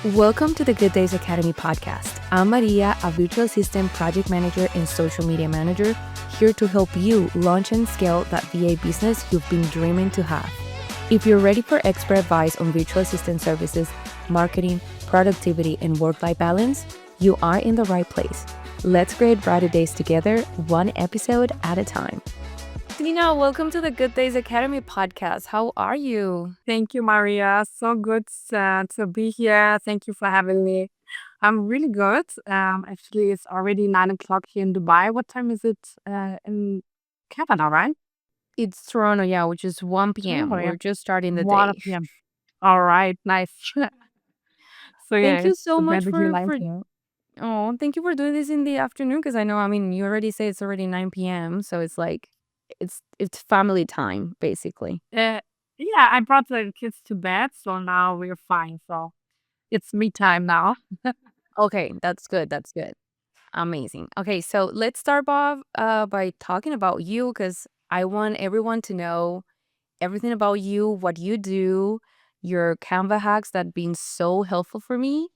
Welcome to the Good Days Academy podcast. I'm Maria, a virtual assistant, project manager, and social media manager, here to help you launch and scale that VA business you've been dreaming to have. If you're ready for expert advice on virtual assistant services, marketing, productivity, and work-life balance, you are in the right place. Let's create brighter days together, one episode at a time. Tina, welcome to the Good Days Academy podcast. How are you? Thank you, Maria. So good to be here. Thank you for having me. I'm really good. Actually, it's already 9 o'clock here in Dubai. What time is it in Canada, right? It's Toronto, yeah, which is 1 p.m. Toronto, yeah. We're just starting the 1 day. p.m. All right, nice. So yeah, Thank you it's so much basically for 9 p.m. thank you for doing this in the afternoon because you already say it's already 9 p.m. So it's like it's family time basically. Uh, yeah, I brought the kids to bed, so now we're fine. So it's me time now. Okay, that's good. That's good. Amazing. Okay, so let's start off by talking about you because I want everyone to know everything about you, what you do, your Canva hacks that been so helpful for me.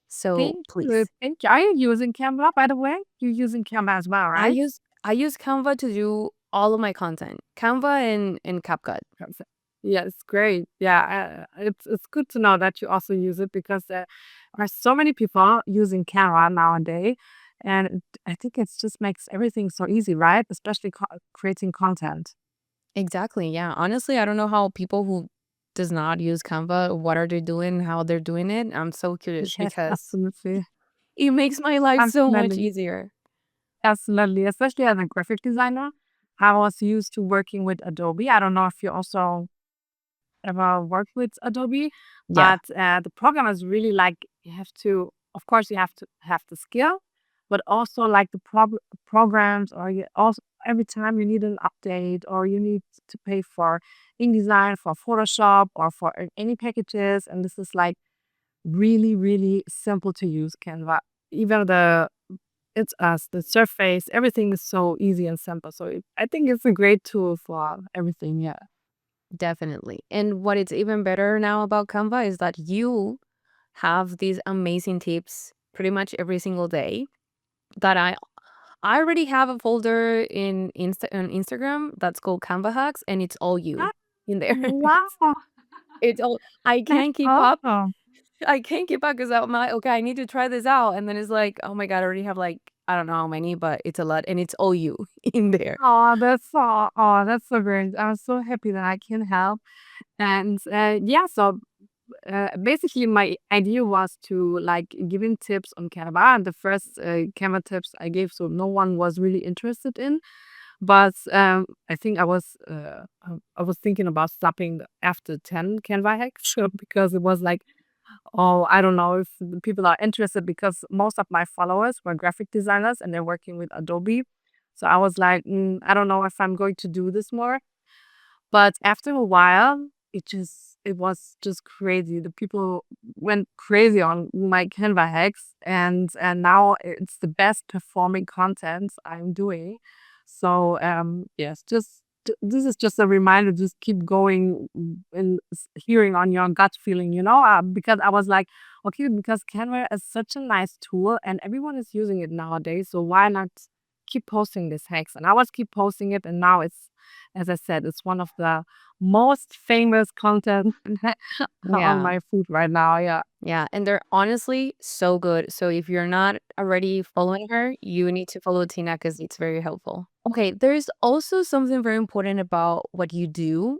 So Thank you. please. Thank you. Are you using Canva, by the way? You're using Canva as well, I right? use I use Canva to do all of my content. Canva and CapCut. Concept. Yeah, it's great. Yeah, it's good to know that you also use it because there are so many people using Canva nowadays, and I think it just makes everything so easy, right? Especially creating content. Exactly. Yeah. Honestly, I don't know how people who does not use Canva, what are they doing, how they're doing it. I'm so curious Yes, because absolutely, it makes my life so much absolutely, easier. absolutely. Especially as a graphic designer, I was used to working with Adobe. I don't know if you also ever worked with Adobe, Yeah, but the program is really like you have to, of course, you have to have the skill, but also like the programs, or you also every time you need an update or you need to pay for InDesign, for Photoshop, or for any packages, and this is like really, really simple to use Canva. Even the surface, everything is so easy and simple. So I think it's a great tool for everything. Yeah. definitely. And what is even better now about Canva is that you have these amazing tips pretty much every single day that I already have a folder on Instagram that's called Canva hacks and it's all you Ah, in there. wow. It's all I That's can't keep up. awesome. I can't keep up because I'm like, okay, I need to try this out. And then it's like, oh my God, I already have like, I don't know how many, but it's a lot. And it's all you in there. That's so great. I'm so happy that I can help. And yeah, so basically my idea was to like giving tips on Canva. And the first Canva tips I gave, so no one was really interested in. But I think I was thinking about stopping after 10 Canva hacks because it was like, oh, I don't know if the people are interested because most of my followers were graphic designers and they're working with Adobe. So I was like, I don't know if I'm going to do this more. But after a while, it was just crazy. The people went crazy on my Canva hacks, and now it's the best performing content I'm doing. So yes, this is just a reminder. Just keep going and hearing on your gut feeling. Because I was like, okay, because Canva is such a nice tool, and everyone is using it nowadays. So why not keep posting these hacks? And I was keep posting it, and now it's, as I said, it's one of the most famous content on Yeah. my feed right now. Yeah. Yeah. And they're honestly so good. So if you're not already following her, you need to follow Tina because it's very helpful. Okay. There's also something very important about what you do.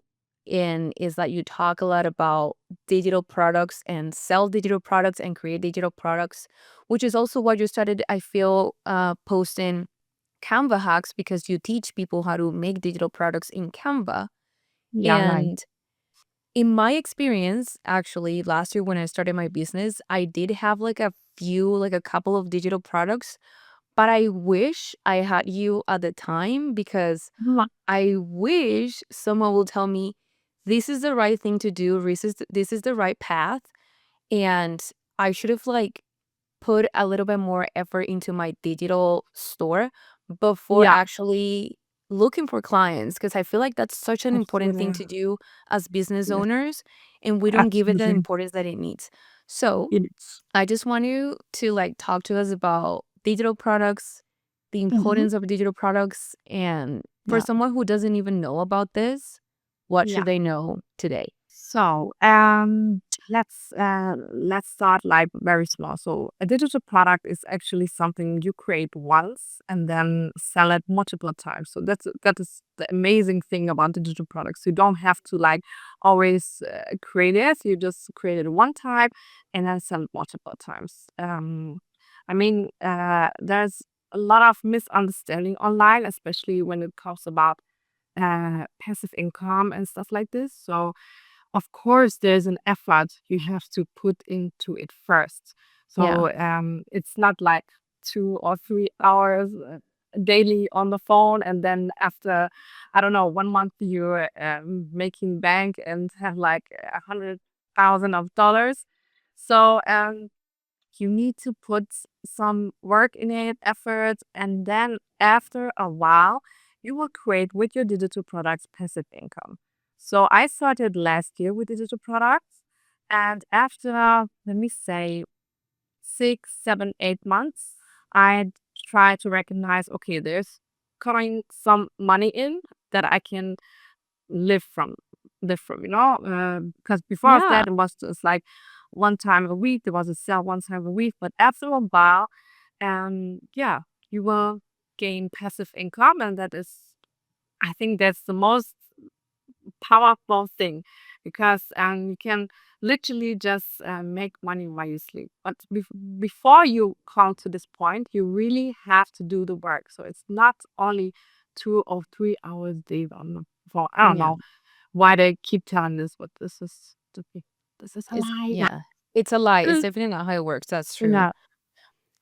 And is that you talk a lot about digital products and sell digital products and create digital products, which is also what you started, I feel, posting Canva hacks because you teach people how to make digital products in Canva. Yeah, right. And in my experience, actually, last year when I started my business, I did have like a couple of digital products, but I wish I had you at the time because Mhm. I wish someone will tell me this is the right thing to do, this is the right path, and I should have like put a little bit more effort into my digital store before Yeah, actually looking for clients because I feel like that's such an important thing absolutely. to do as business Yes, owners and we don't give it the absolutely. importance that it needs. So It's I just want you to like talk to us about digital products, the Mhm. importance of digital products, and for Yeah. someone who doesn't even know about this, what Yeah. should they know today? So, let's start like very small. So, a digital product is actually something you create once and then sell it multiple times. So that is the amazing thing about digital products. You don't have to like always create it. You just create it one time and then sell it multiple times. There's a lot of misunderstanding online, especially when it comes about passive income and stuff like this. So of course there's an effort you have to put into it first. Yeah. So it's not like 2 or 3 hours daily on the phone, and then after, I don't know, 1 month you're making bank and have like 100,000 of dollars. So you need to put some work in it, effort, and then after a while, you will create with your digital products passive income. So I started last year with digital products, and after, let me say, 6, 7, 8 months, I try to recognize, okay, there's coming some money in that I can live from because before of Yeah. that it was just like one time a week. There was a sale one time a week, but after a while, yeah, you will gain passive income, and that is, I think that's the most powerful thing, because you can literally just make money while you sleep. But before you come to this point, you really have to do the work. So it's not only 2 or 3 hours daily on the phone. I don't Yeah. know why they keep telling this, but this is a It's lie. yeah. It's a lie. It's definitely not how it works. That's true. No.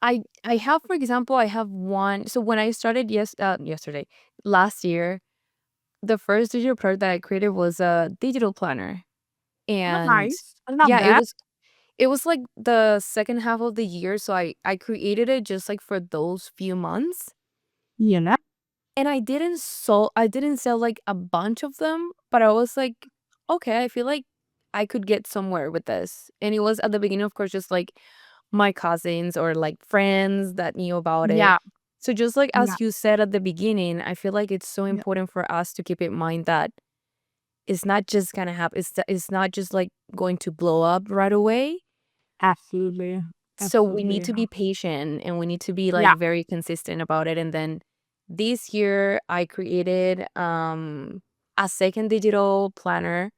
I have, for example, I have one. So when I started yesterday, last year, the first digital product that I created was a digital planner. Oh, And nice. I love yeah, that. it was like the second half of the year. So I created it just like for those few months. You know? And I didn't sell like a bunch of them, but I was like, okay, I feel like I could get somewhere with this. And it was at the beginning, of course, just like my cousins or like friends that knew about it. Yeah. So just like Yeah. as you said at the beginning, I feel like it's so Yeah. important for us to keep in mind that it's not just gonna happen. It's not just like going to blow up right away. Absolutely. So we need Absolutely. to be patient and we need to be like Yeah. very consistent about it. And then this year I created a second digital planner.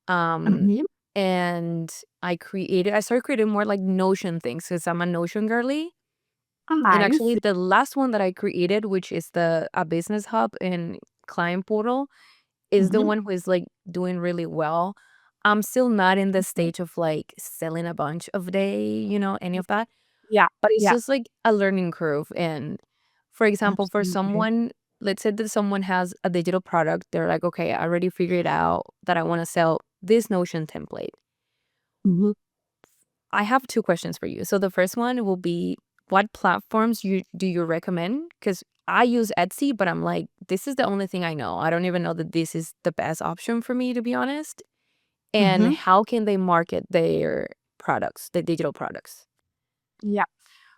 Um Mhm. and I started creating more like Notion things because I'm a Notion girly. Oh, And actually nice. the last one that I created, which is the a business hub and client portal, is the Mhm. one who is like doing really well. I'm still not in the Okay. stage of like selling a bunch of day, any of that. Yeah. But it's Yeah. just like a learning curve. And for example, for Absolutely. someone, let's say that someone has a digital product, they're like, okay, I already figured out that I want to sell this Notion template. Mhm. I have two questions for you. So the first one will be, what platforms you recommend? Because I use Etsy, but I'm like, this is the only thing I know. I don't even know that this is the best option for me, to be honest. And Mhm. how can they market their products, the digital products? Yeah.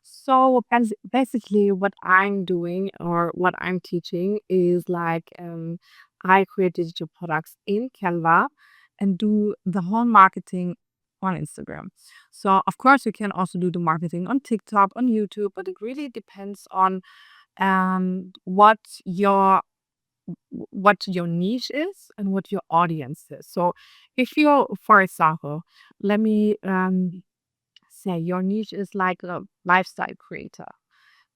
So basically, what I'm doing or what I'm teaching is like I create digital products in Canva and do the whole marketing on Instagram. So of course, you can also do the marketing on TikTok, on YouTube, but it really depends on what your niche is and what your audience is. So if you're, for example, let me say your niche is like a lifestyle creator,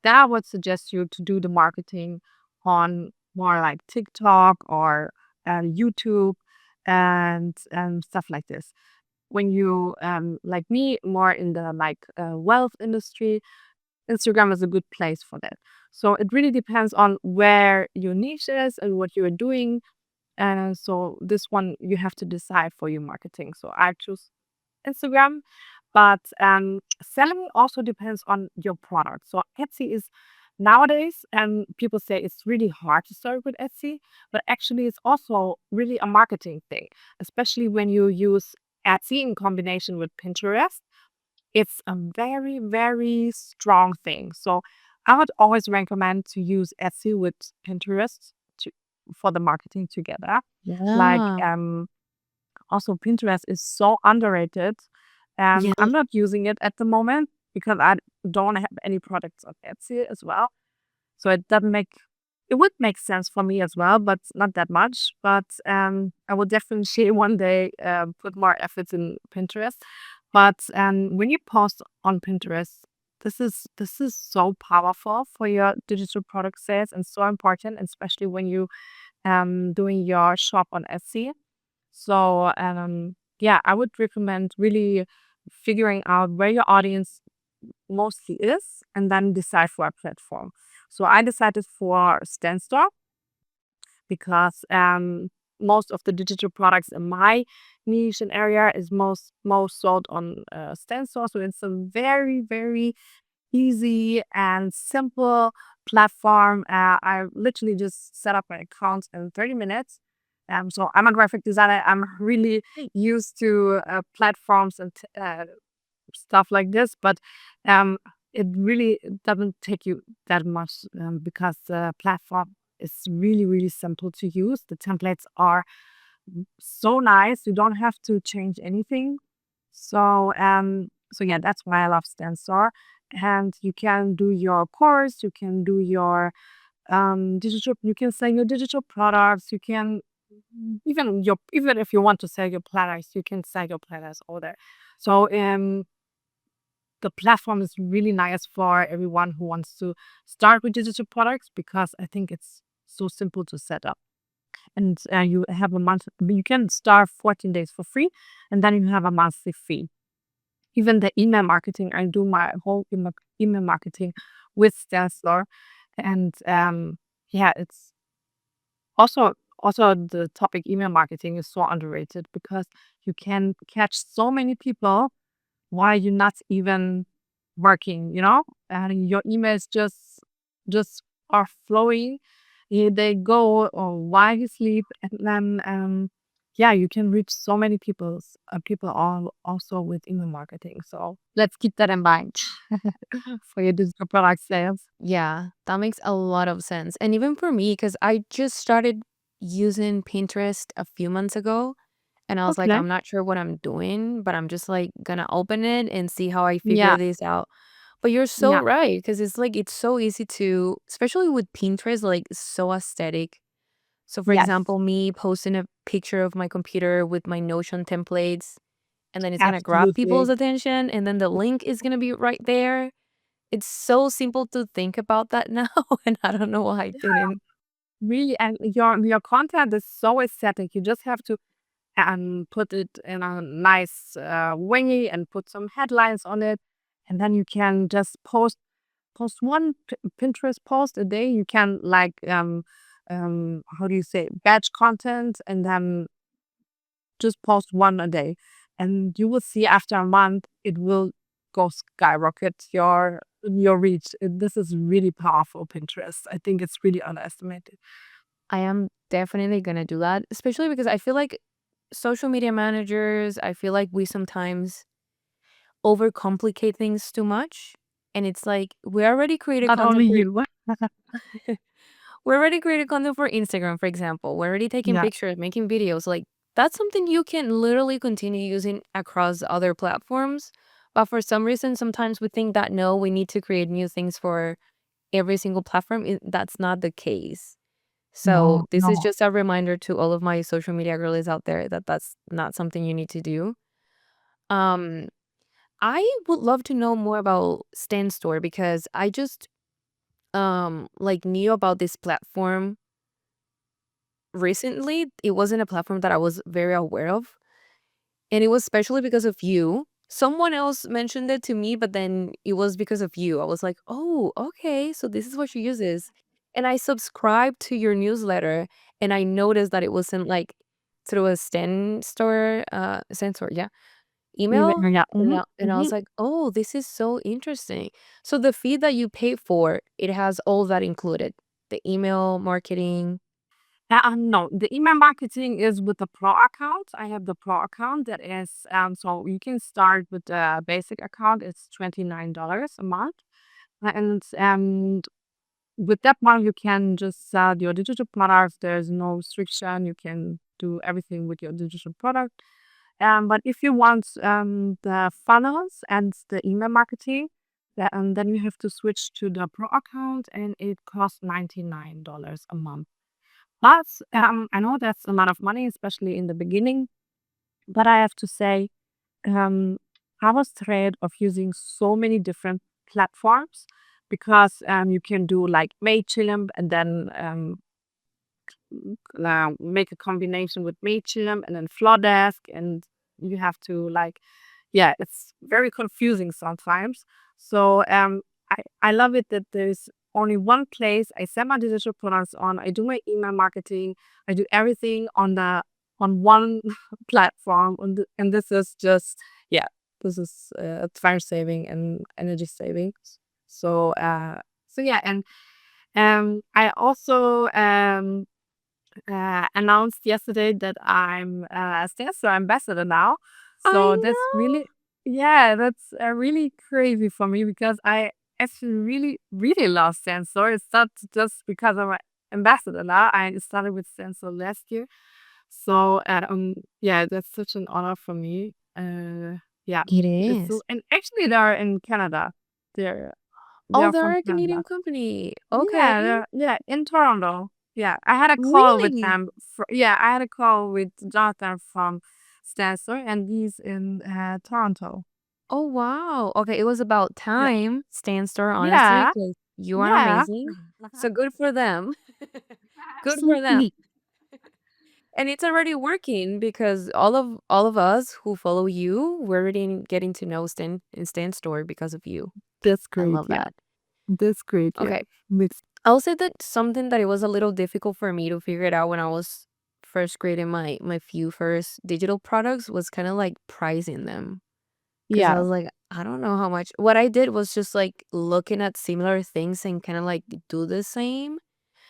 then I would suggest you to do the marketing on more like TikTok or YouTube and stuff like this. When you like me, more in the like wealth industry, Instagram is a good place for that. So it really depends on where your niche is and what you're doing. And so this one you have to decide for your marketing. So I choose Instagram, but selling also depends on your product. So Etsy is nowadays, and people say it's really hard to start with Etsy, but actually it's also really a marketing thing, especially when you use Etsy in combination with Pinterest. it's a very, very strong thing. So I would always recommend to use Etsy with Pinterest to, for the marketing together. Like, Yeah. also Pinterest is so underrated. Yeah. I'm not using it at the moment because I don't have any products on Etsy as well. So it doesn't make it would make sense for me as well, but not that much. But I will definitely one day put more efforts in Pinterest. But when you post on Pinterest, this is so powerful for your digital product sales and so important, especially when you doing your shop on Etsy. So yeah, I would recommend really figuring out where your audience mostly is and then decide for a platform. So I decided for Stanstore because most of the digital products in my niche and area is most sold on Stanstore. So it's a very, very easy and simple platform. I literally just set up my account in 30 minutes. So I'm a graphic designer. I'm really used to platforms and stuff like this, but um, it really doesn't take you that much because the platform is really, really simple to use. The templates are so nice. You don't have to change anything. So yeah, that's why I love Stanstore. And you can do your course, you can do your digital, you can sell your digital products, you can even if you want to sell your planners, you can sell your planners all there. So the platform is really nice for everyone who wants to start with digital products because I think it's so simple to set up. And you have a month, you can start 14 days for free, and then you have a monthly fee. Even the email marketing, I do my whole email marketing with Stellar. And yeah, it's also the topic email marketing is so underrated because you can catch so many people while you're not even working, and your emails just are flowing. They go while you sleep, and then yeah, you can reach so many people all also with email marketing. So let's keep that in mind for your digital product sales. Yeah, that makes a lot of sense. And even for me, because I just started using Pinterest a few months ago, and I was like, Okay. I'm not sure what I'm doing, but I'm just like gonna open it and see how I figure Yeah. this out. But you're so Yeah. right, because it's like it's so easy to, especially with Pinterest, like so aesthetic. So for Yes. example, me posting a picture of my computer with my Notion templates, and then it's gonna grab people's Absolutely. attention, and then the link is gonna be right there. It's so simple to think about that now, and I don't know why I didn't. Really, and your content is so aesthetic. You just have to and put it in a nice way and put some headlines on it, and then you can just post one Pinterest post a day. You can like how do you say, batch content, and then just post one a day, and you will see after a month it will go skyrocket your reach. This is really powerful, Pinterest. I think it's really underestimated. I am definitely gonna do that, especially because I feel like social media managers, I feel like we sometimes overcomplicate things too much. And it's like we already created Not content only for you. we already created content for Instagram, for example. We're already taking Yeah. pictures, making videos. Like that's something you can literally continue using across other platforms. But for some reason, sometimes we think that no, we need to create new things for every single platform. That's not the case. So No, this is no. just a reminder to all of my social media girlies out there that that's not something you need to do. Um, I would love to know more about Stan Store because I just like knew about this platform recently. It wasn't a platform that I was very aware of, and it was especially because of you. Someone else mentioned it to me, but then it was because of you. I was like, "Oh, okay, so this is what she uses." And I subscribed to your newsletter, and I noticed that it wasn't like through a Stan Store, yeah, Email, email. yeah. And I was like, "Oh, this is so interesting." So the fee that you pay for, it has all that included, the email marketing. No, the email marketing is with the pro account. I have the pro account that is so you can start with the basic account. It's $29 a month, and with that one you can just sell your digital products. There's no restriction. You can do everything with your digital product. But if you want the funnels and the email marketing, then you have to switch to the pro account, and it costs $99 a month. Plus, I know that's a lot of money, especially in the beginning, but I have to say, um, I was tired of using so many different platforms because you can do like Mailchimp and then make a combination with Mailchimp and then Flowdesk, and you have to like, yeah, it's very confusing sometimes. So I love it that there's only one place I send my digital products on. I do my email marketing. I do everything on one platform, and this is just, yeah, this is time saving and energy saving. So so yeah, and I also announced yesterday that I'm a Stancer ambassador now. I So that's know. really, yeah, that's really crazy for me because I actually really, really love Stancer. It's not just because I'm an ambassador now. I started with Stancer last year. So yeah, that's such an honor for me. Yeah, It it's so, is. and actually they're in Canada. They're Oh, they're they're from a Canadian Canada. company. Okay. Yeah, yeah, in Toronto. Yeah, I had a call with Really? them. Yeah, I had a call with Jonathan from Stansor, and he's in Toronto. Oh, wow. Okay, it was about Yeah, time, Stan Store, honestly, yeah, because you are yeah. amazing. So good for them. Good for them. Absolutely. And it's already working because all of us who follow you, we're already getting to know Stan Store because of you. That's I great. love Yeah, that. that's great. Yeah, Okay. makes I'll say that something that it was a little difficult for me to figure it out when I was first creating my few first digital products was kind of like pricing them. Because I yeah, was like, I don't know how much. What I did was just like looking at similar things and kind of like do the same.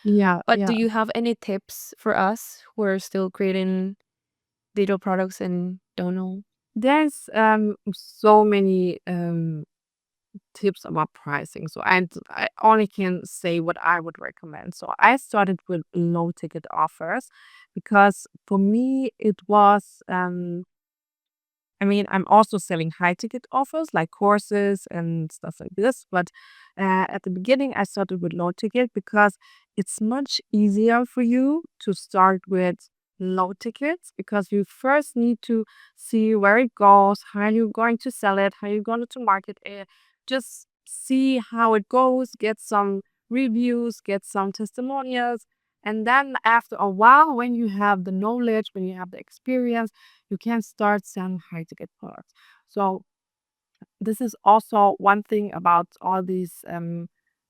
yeah, But do yeah. you have any tips for us who are still creating digital products and don't know? There's so many tips about pricing. So I only can say what I would recommend. So I started with low ticket offers because for me it was I mean, I'm also selling high ticket offers like courses and stuff like this. But at the beginning, I started with low ticket because it's much easier for you to start with low tickets because you first need to see where it goes, how you're going to sell it, how you're going to market it. Just see how it goes, get some reviews, get some testimonials. And then after a while, when you have the knowledge, when you have the experience, you can start selling high ticket products. So this is also one thing about all these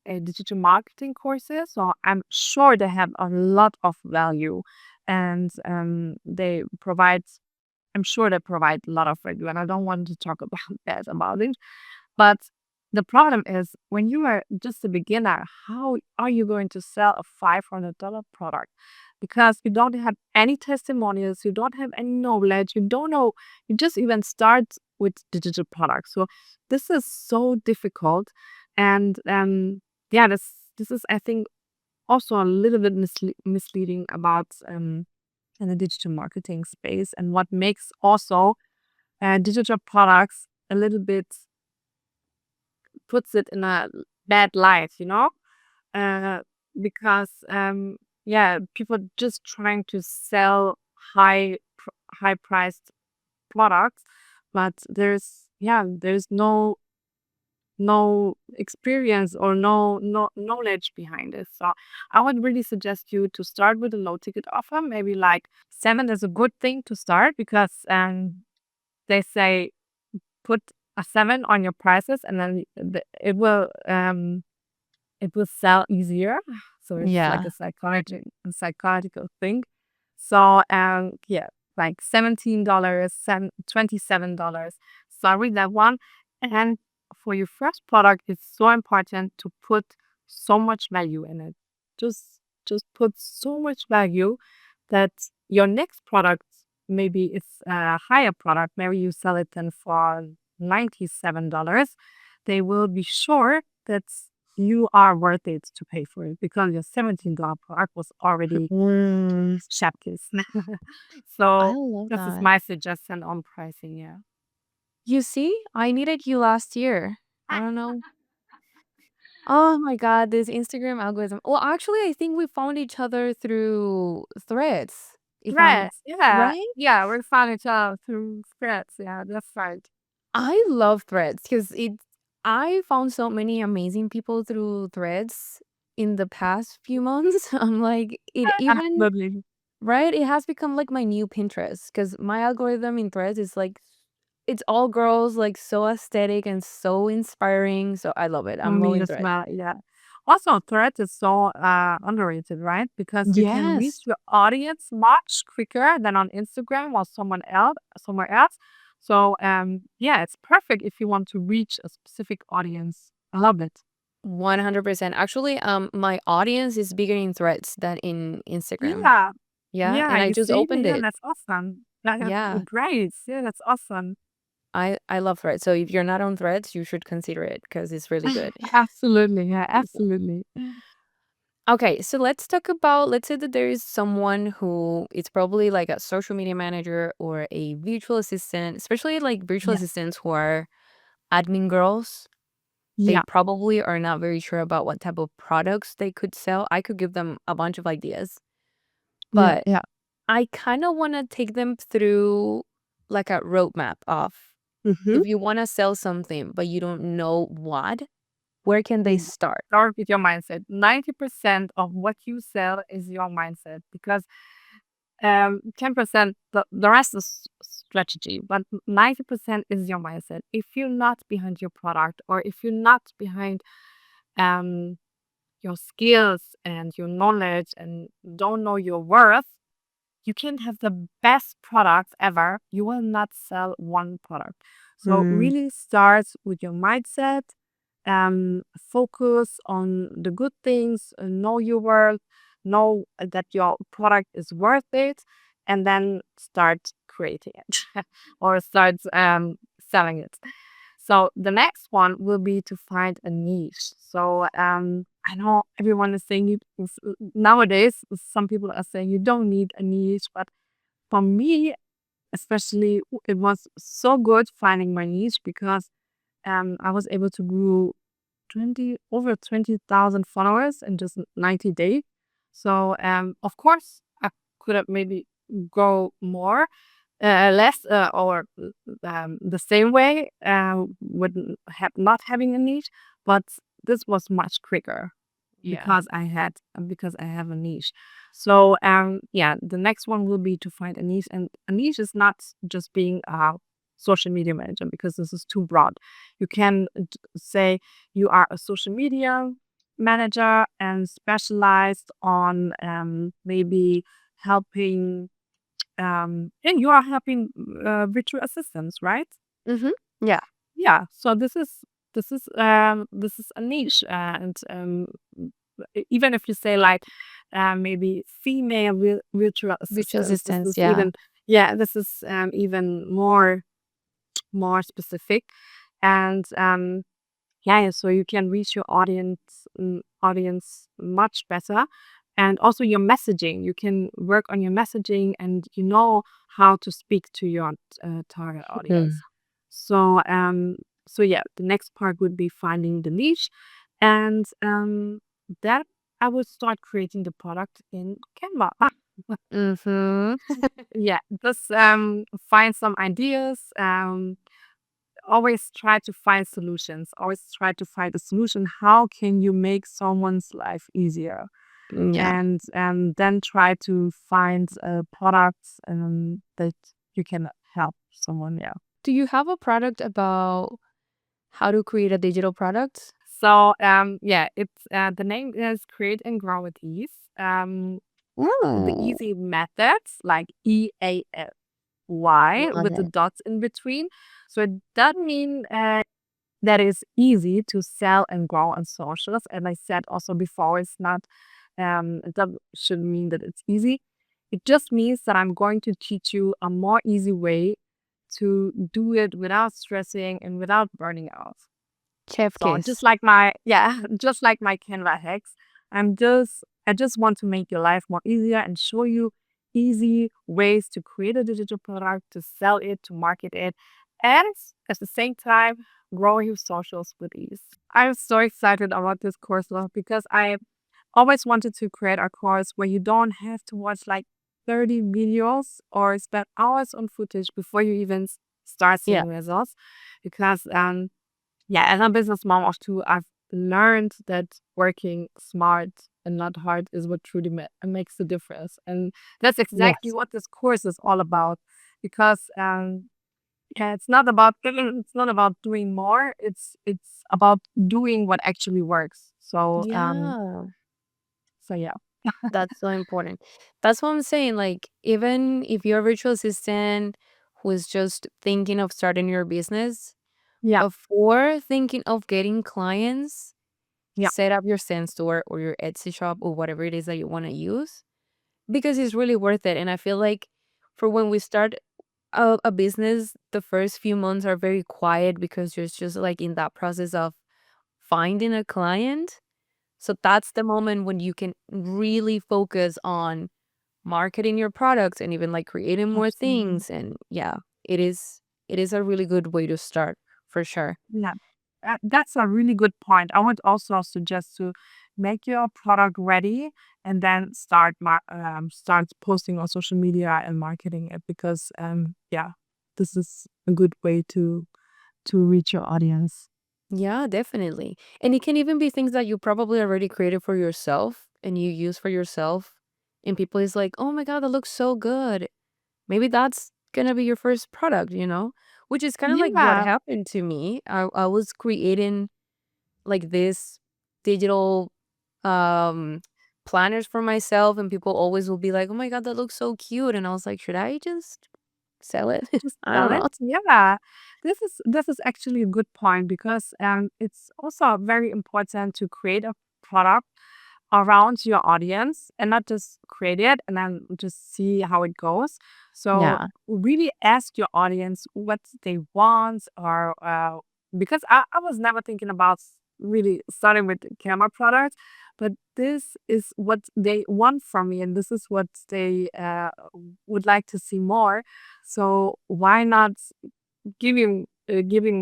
digital marketing courses. So I'm sure they have a lot of value, and they provide. I'm sure they provide a lot of value, and I don't want to talk about bad about it. But the problem is when you are just a beginner, how are you going to sell a $500 product? Because you don't have any testimonials, you don't have any knowledge, you don't know, you just even start with digital products. So this is so difficult. And yeah, this is I think also a little bit misleading about in the digital marketing space and what makes also digital products a little bit puts it in a bad light, you know? Uh, because yeah, people just trying to sell high priced products, but there's no experience or no knowledge behind it. So I would really suggest you to start with a low ticket offer, maybe like 7 is a good thing to start because they say put a 7 on your prices and then it will sell easier. So it's like Yeah. a psychological thing. So yeah, like $17, $27. Start with that one. And for your first product, it's so important to put so much value in it. Just just put so much value that your next product, maybe it's a higher product, maybe you sell it then for $97, they will be sure that you are worth it to pay for it because your $17 product was already Mm, chef kiss. I So love this is that. my suggestion on pricing. Yeah. You see, I needed you last year. I don't know. Oh my God, this Instagram algorithm. Well, actually, I think we found each other through threads. If I'm Threads. Yeah. right, Yeah. We found each other through threads. Yeah. That's right. I love threads because I found so many amazing people through threads in the past few months. I'm like, it even, Absolutely. right? It has become like my new Pinterest because my algorithm in threads is like, it's all girls, like so aesthetic and so inspiring. So I love it. For I'm me loving as threads. well. Yeah. Also, Threads is so underrated, right? Because you can reach Yes. your audience much quicker than on Instagram or someone else, somewhere else. So yeah, it's perfect if you want to reach a specific audience. I love it. 100%. Actually, my audience is bigger in Threads than in Instagram. Yeah. Yeah, Yeah. and I You just see? opened Yeah, it. that's awesome. That's Yeah, great. Yeah, that's awesome. I love Threads. So if you're not on Threads, you should consider it because it's really good. Absolutely. Yeah, absolutely. Okay, so let's talk about, let's say that there is someone who it's probably like a social media manager or a virtual assistant, especially like virtual Yeah. assistants who are admin girls. They Yeah. probably are not very sure about what type of products they could sell. I could give them a bunch of ideas, Yeah. but Yeah. I kind of want to take them through like a roadmap of Mm-hmm. if you want to sell something, but you don't know what, where can they start? Start with your mindset. 90% of what you sell is your mindset because 10% the rest is strategy, but 90% is your mindset. If you're not behind your product or if you're not behind um your skills and your knowledge and don't know your worth, you can have the best product ever. You will not sell one product. So Mm, really start with your mindset. Focus on the good things. Know your worth. Know that your product is worth it, and then start creating it or start selling it. So the next one will be to find a niche. So I know everyone is saying nowadays. Some people are saying you don't need a niche, but for me, especially, it was so good finding my niche because I was able to grow 20,000 followers in just 90 days. So of course I could have maybe go more, less, or the same way, with not having a niche, but this was much quicker yeah. because I have a niche. So yeah, the next one will be to find a niche, and a niche is not just being a social media manager because this is too broad. You can say you are a social media manager and specialized on maybe helping, and you are helping virtual assistants, right? Mhm. Yeah. Yeah. So this is a niche, and even if you say like maybe female virtual Virtual assistants, this assistants, is yeah. even, yeah, this is even more specific, and yeah, so you can reach your audience much better. And also your messaging, you can work on your messaging and you know how to speak to your target Mm. audience. So so yeah, the next part would be finding the niche, and that I would start creating the product in Canva. Mhm. Yeah, just find some ideas, always try to find solutions, always try to find a solution. How can you make someone's life easier? Yeah. And then try to find products that you can help someone. Yeah. Do you have a product about how to create a digital product? So yeah, it's the name is Create and Grow with Ease. The Mm. easy methods like EAFY Love with the it. dots in between. So it does mean that is easy to sell and grow on socials. And I said also before, it's not That should mean that it's easy. It just means that I'm going to teach you a more easy way to do it without stressing and without burning out. Chef So just kiss. like my yeah, just like my Canva hacks, I just want to make your life more easier and show you easy ways to create a digital product, to sell it, to market it, and at the same time grow your socials with ease. I'm so excited about this course though, because I always wanted to create a course where you don't have to watch like 30 videos or spend hours on footage before you even start Yeah. seeing results. Because yeah, as a business mom of two, I've learned that working smart and not hard is what truly makes the difference. And that's exactly Yes. what this course is all about. Because yeah, it's not about it's not about doing more. It's about doing what actually works. Yeah. So yeah. That's so important. That's what I'm saying. Like, even if you're a virtual assistant who is just thinking of starting your business, Yeah. before thinking of getting clients, Yeah. set up your Zen store or your Etsy shop or whatever it is that you want to use because it's really worth it. And I feel like for when we start a business, the first few months are very quiet because you're just like in that process of finding a client. So that's the moment when you can really focus on marketing your products and even like creating more Absolutely. things. And yeah, it is a really good way to start for sure. Yeah. That's a really good point. I would also suggest to make your product ready and then start posting on social media and marketing it, because yeah, this is a good way to reach your audience. Yeah, definitely. And it can even be things that you probably already created for yourself and you use for yourself. And people is like, oh my God, that looks so good. Maybe that's gonna be your first product, which is kind of like what Yeah, happened to me. I was creating like this digital um planners for myself, and people always will be like, oh my God, that looks so cute. And I was like, should I just sell it? just I sell don't it. know. Yeah, this is actually a good point, because it's also very important to create a product around your audience and not just create it and then just see how it goes. So Yeah, really ask your audience what they want, or because I was never thinking about really starting with the camera product, but this is what they want from me and this is what they would like to see more. So why not giving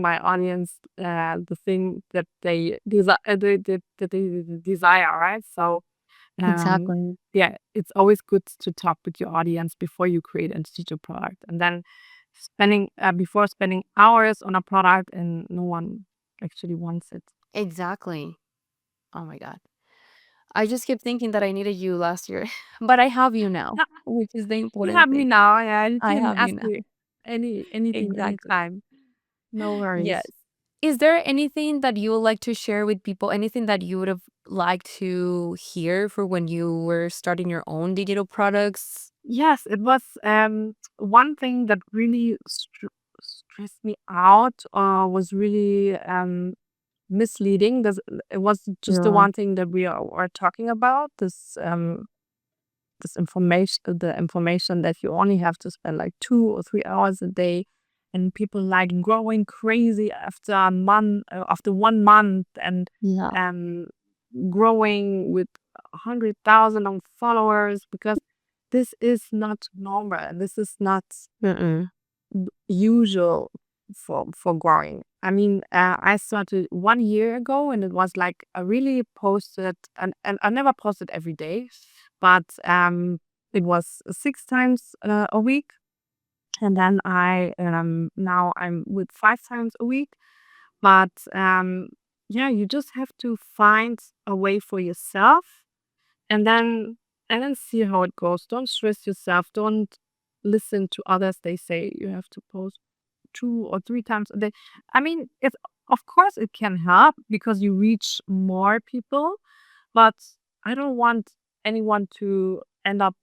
my audience the thing that they desire, that they desire, right? So exactly. yeah, it's always good to talk with your audience before you create a digital product, and then before spending hours on a product and no one actually wants it. Exactly. Oh my God. I just kept thinking that I needed you last year, but I have you now, which is the You important have me thing. now. Yeah, you I can have you ask now. me anything, Exactly. anytime. No Yes. worries. Is there anything that you would like to share with people? Anything that you would have liked to hear for when you were starting your own digital products? Yes, it was one thing that really stressed me out, was really misleading. It was just the Yeah. one thing that we are talking about. This information, the information that you only have to spend like 2 or 3 hours a day, and people like growing crazy after a month, after 1 month, and Yeah. um, growing with 100,000 on followers, because this is not normal. And this is not Mm-mm. usual for growing. I mean, I started 1 year ago, and it was like I really posted, and I never posted every day, but it was 6 times a week, and then I now I'm with 5 times a week. But yeah, you just have to find a way for yourself, and then see how it goes. Don't stress yourself. Don't listen to others. They say you have to post 2 or 3 times a day. I mean, it's of course it can help because you reach more people, but I don't want anyone to end up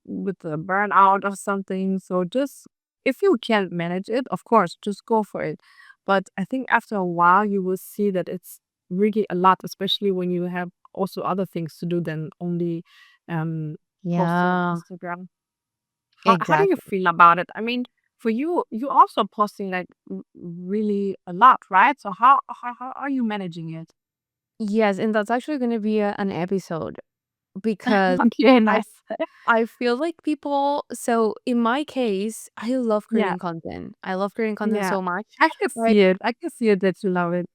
with a burnout or something. So just if you can manage it, of course, just go for it. But I think after a while you will see that it's really a lot, especially when you have also other things to do than only posting on Yeah, Instagram. How do you exactly. feel about it? I mean, for you, you also posting like really a lot, right? So how are you managing it? Yes, and that's actually going to be an episode because Okay, I nice. I feel like people. So in my case, I love Yeah, creating content. I love creating content yeah. so much. I can Right? see it. I can see it that you love it.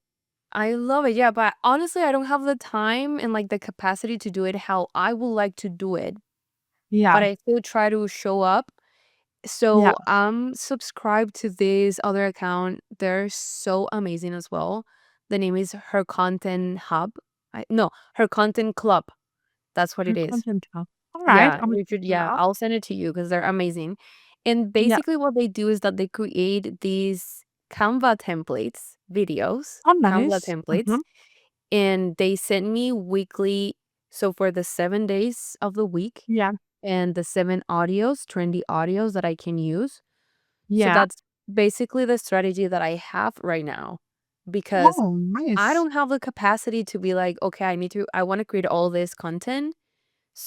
I love it. Yeah, but honestly, I don't have the time and like the capacity to do it how I would like to do it. But Yeah, I still try to show up. yeah. So I'm subscribed to this other account. They're so amazing as well. The name is Her Content Hub. No, Her Content Club. That's what Your it is. content hub. All right, Yeah, I would you check should. them Yeah, out. I'll send it to you because they're amazing. And Yeah. basically, what they do is that they create these Canva templates, videos, Oh, Canva nice. templates, and they send me weekly. So for the 7 days of the week Yeah, and the seven audios, trendy audios that I can use. So yeah. that's basically the strategy that I have right now because Oh, I nice. don't have the capacity to be like, okay, I want to create all this content.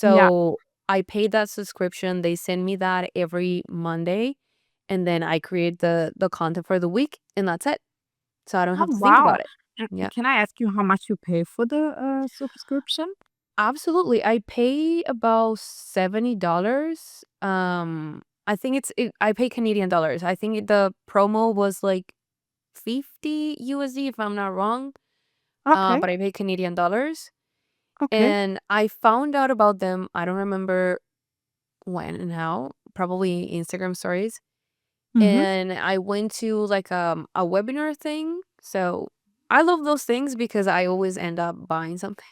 Yeah. So I paid that subscription. They send me that every Monday, and then I create the content for the week, and that's it. So I don't Oh, have to think wow. about it. Yeah, Can I ask you how much you pay for the subscription? absolutely. I pay about $70. I think I pay Canadian dollars. I think the promo was like 50 USD if I'm not wrong. Okay, But I pay Canadian dollars. okay. And I found out about them. I don't remember when and how. Probably Instagram stories. Mm-hmm. And I went to like a webinar thing. So I love those things because I always end up buying something.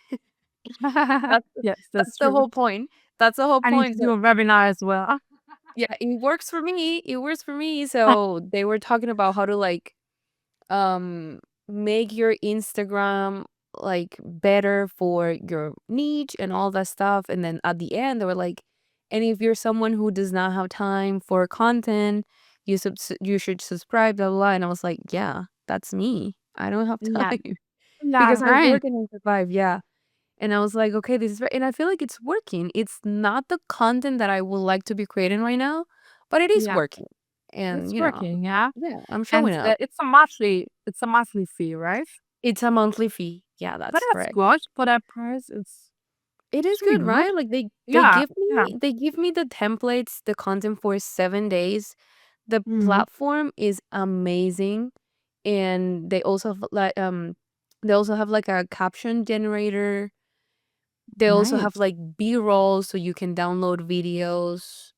That's Yes, that's that's the true. whole point. That's the whole I need to point. So do a webinar as well. yeah, it works for me. It works for me. So they were talking about how to like um make your Instagram like better for your niche and all that stuff. And then at the end they were like, and if you're someone who does not have time for content, you should subscribe, blah blah blah. And I was like, yeah, that's me. I don't have Yeah, time yeah, because I right. work and I survive. Yeah. And I was like, okay, this is and I feel like it's working. It's not the content that I would like to be creating right now, but it is Yeah, working. And it's working. Yeah, yeah, I'm and showing up. it's a monthly fee, right? It's a monthly fee. Yeah, But that's that's correct. good for that price. It It's is really good, good. right? Like Yeah, yeah. they give me the templates, the content for 7 days. The Mm-hmm. platform is amazing, and they also have like a caption generator. They also have Nice. like B-roll so you can download videos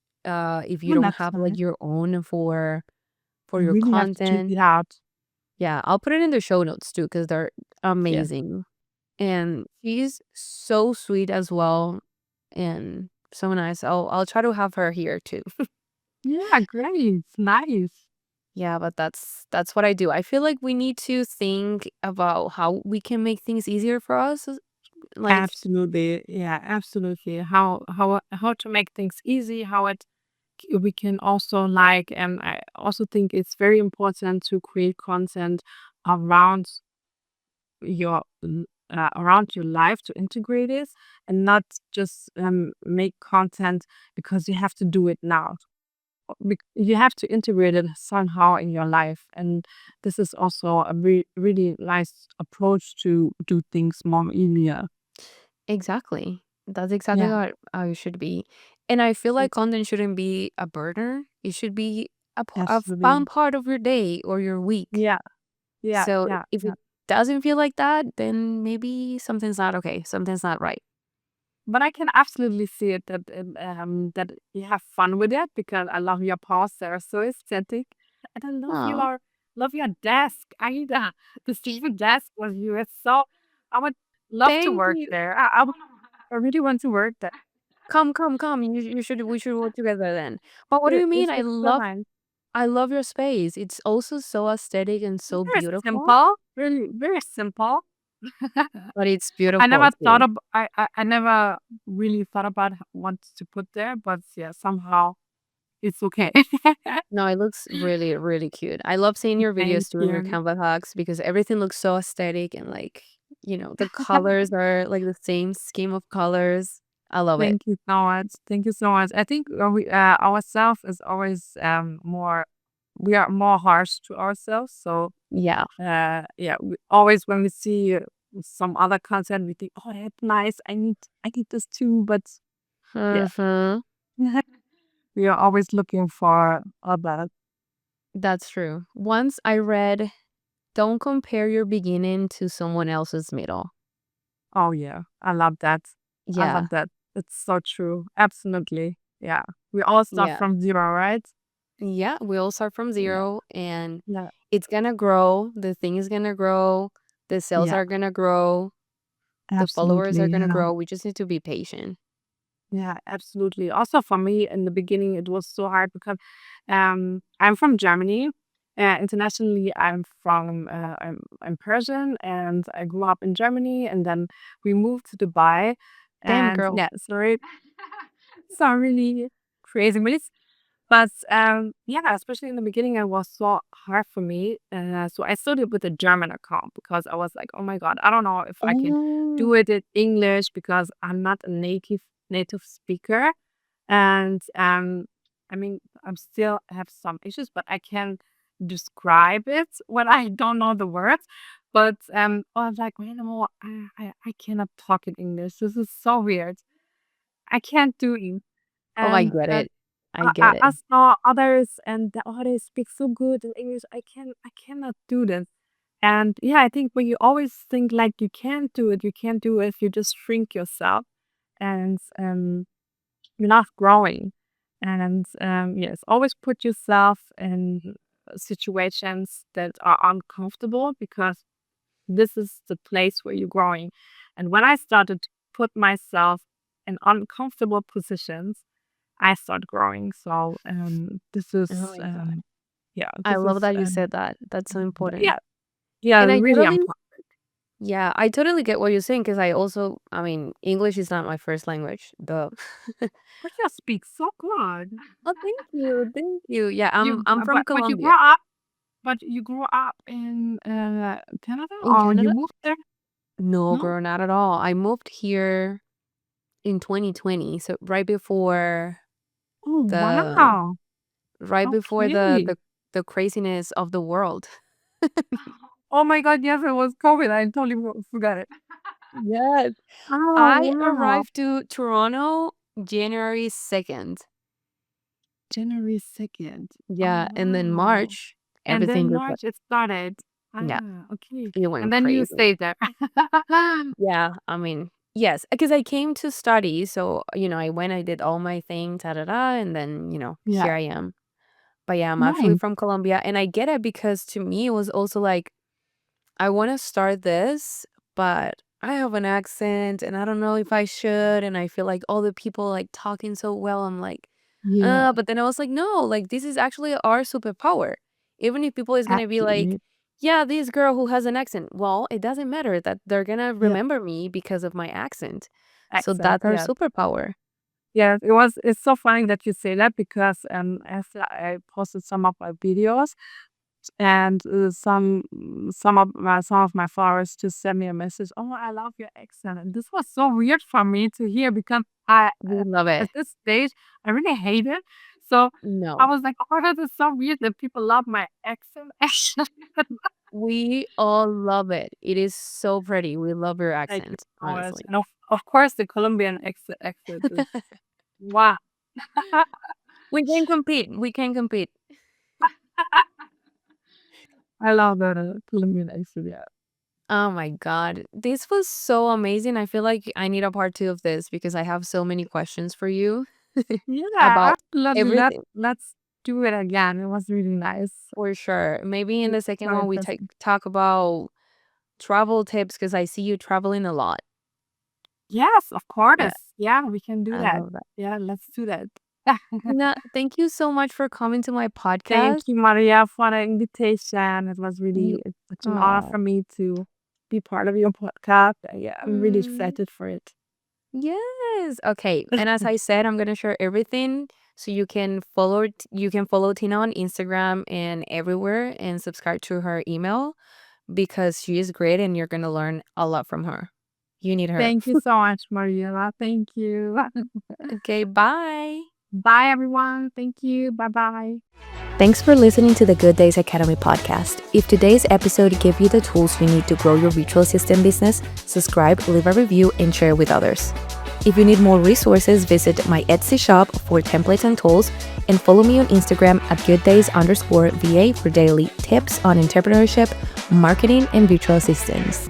if you Oh, don't that's have like nice. your own I for your really have to check content. it out. Yeah, I'll put it in the show notes too because they're Yes. amazing. And she's so sweet as well and so nice. I'll try to have her here too. Yeah, great. Nice. Yeah, but that's what I do. I feel like we need to think about how we can make things easier for us. Like Absolutely. Yeah, absolutely. How to make things easy, we can also like, and I also think it's very important to create content around around your life to integrate it and not just make content because you have to do it now. You have to integrate it somehow in your life, and this is also a really nice approach to do things more easier. exactly. That's exactly Yeah, how it should be. And I feel like it's content shouldn't be a burden. It should be a fun absolutely. part of your day or your week. Yeah, yeah, So yeah, if yeah. it doesn't feel like that, then maybe something's not okay. Something's not right. But I can absolutely see it that you have fun with it because I love your posts. They're so aesthetic, and I Oh, love your desk. Aida, the student desk was you. It's so I would love to thank work you. there. I really want to work there. Come. You should we should work together then. But what do It, you mean? it's so nice. I love your space. It's also so aesthetic and so Very beautiful, simple, really very simple. but it's beautiful too. I never really thought about what to put there, but yeah, somehow it's okay. No, it looks really, really cute. I love seeing your Thank videos doing your you. Canva hacks because everything looks so aesthetic and like the colors are like the same scheme of colors. I love it. Thank you so much. Thank you so much. I think we ourselves is always more we are more harsh to ourselves. So Yeah. yeah, we always when we see some other content, we think, oh, that's nice. I need this too. But yeah, Mhm. we are always looking for other. That's true. Once I read, "Don't compare your beginning to someone else's middle." Oh yeah, I love that. I Yeah. love that. It's so true. Absolutely. Yeah, we all start Yeah. from zero, right? Yeah, we all start from Yeah, 0 and yeah, it's gonna grow, the thing is gonna grow, the sales yeah. are gonna grow, the followers are Absolutely. gonna Yeah. grow. We just need to be patient. Yeah, absolutely. Also, for me in the beginning, it was so hard because I'm from Germany. Internationally, I'm Persian, and I grew up in Germany, and then we moved to Dubai. Damn, And girl. yeah, sorry, so really crazy, but yeah, especially in the beginning, it was so hard for me. So I started with a German account because I was like, oh my God, I don't know if I can Oh. do it in English because I'm not a native speaker. And I mean, I'm still have some issues, but I can describe it when I don't know the words. But I was like, wait a minute, I cannot talk in English. This is so weird. I can't do it. Oh, I And get it. I I get it. saw others and the others speak so good in English. I cannot do this. And yeah, I think when you always think like you can't do it, you can't do it if you just shrink yourself and you're not growing. And yes, always put yourself in situations that are uncomfortable because this is the place where you're growing. And when I started to put myself in uncomfortable positions, I start growing. So this is Oh my god. yeah, I this is love that you said that. That's so important. yeah, yeah, And I really totally important. yeah, I totally get what you're saying because I mean, English is not my first language, duh. But you speak so good. Oh, thank you, thank you. Yeah, You I'm from but you Colombia. grew up, but you grew up in Canada, In or you Canada? moved there? No, No. girl, not at all. I moved here in 2020, so Oh the wow. right before Okay. the craziness of the world. Oh my God. Yes, it was COVID. I totally forgot it. Yes. Oh I wow. arrived to Toronto January 2nd. January 2nd. Yeah, Oh and then wow. March, And everything then was like, March it started. yeah, Okay. it And went then you crazy. stayed there. Yeah, I mean, yes, because I came to study, so, I went, I did all my things, da da da, and then, Yeah. here I am. But yeah, I'm actually Nice. from Colombia, and I get it because to me it was also like I want to start this, but I have an accent and I don't know if I should. And I feel like all the people like talking so well. I'm like, Yeah. but then I was like, no, like this is actually our superpower. Even if people is gonna be like, Absolutely. yeah, this girl who has an accent. Well, it doesn't matter that they're gonna Yeah. remember me because of my accent. So Accent. that's our Yeah. superpower. Yes, it's so funny that you say that because after I posted some of my videos and some of my followers just sent me a message. Oh, I love your accent, and this was so weird for me to hear because We love at it. this stage I really hate it. So I No, was like, oh, that is so weird that people love my accent. Actually, we all love it. It is so pretty. We love your thank you accent, so much. honestly. And of course, the Colombian accent is wow. We can compete. We can compete. I love the Colombian accent. Yeah. Oh my God. This was so amazing. I feel like I need a part two of this because I have so many questions for you Yeah, about absolutely. everything Let's do it again. It was really nice. for sure. Maybe in Yeah, the second so one, we interesting. talk about travel tips because I see you traveling a lot. Yes, of Yeah, course. Yeah, we can do I that. love that. Yeah, let's do that. Tina, thank you so much for coming to my Thank podcast. you, Maria, for the invitation. It was You, really it's such an honor oh, for me to be part of your podcast. Yeah, I'm really mm, excited for it. yes. Okay. And as I said, I'm gonna share everything so you can follow Tina on Instagram and everywhere and subscribe to her email. because she is great and you're going to learn a lot from her. You need her. Thank you so much, Mariela. Thank you. Okay, bye. Bye, everyone. Thank you. Bye-bye. Thanks for listening to the Good Days Academy podcast. If today's episode gave you the tools you need to grow your virtual assistant business, subscribe, leave a review, and share with others. If you need more resources, visit my Etsy shop for templates and tools, and follow me on Instagram at gooddays_VA for daily tips on entrepreneurship, marketing, and virtual assistants.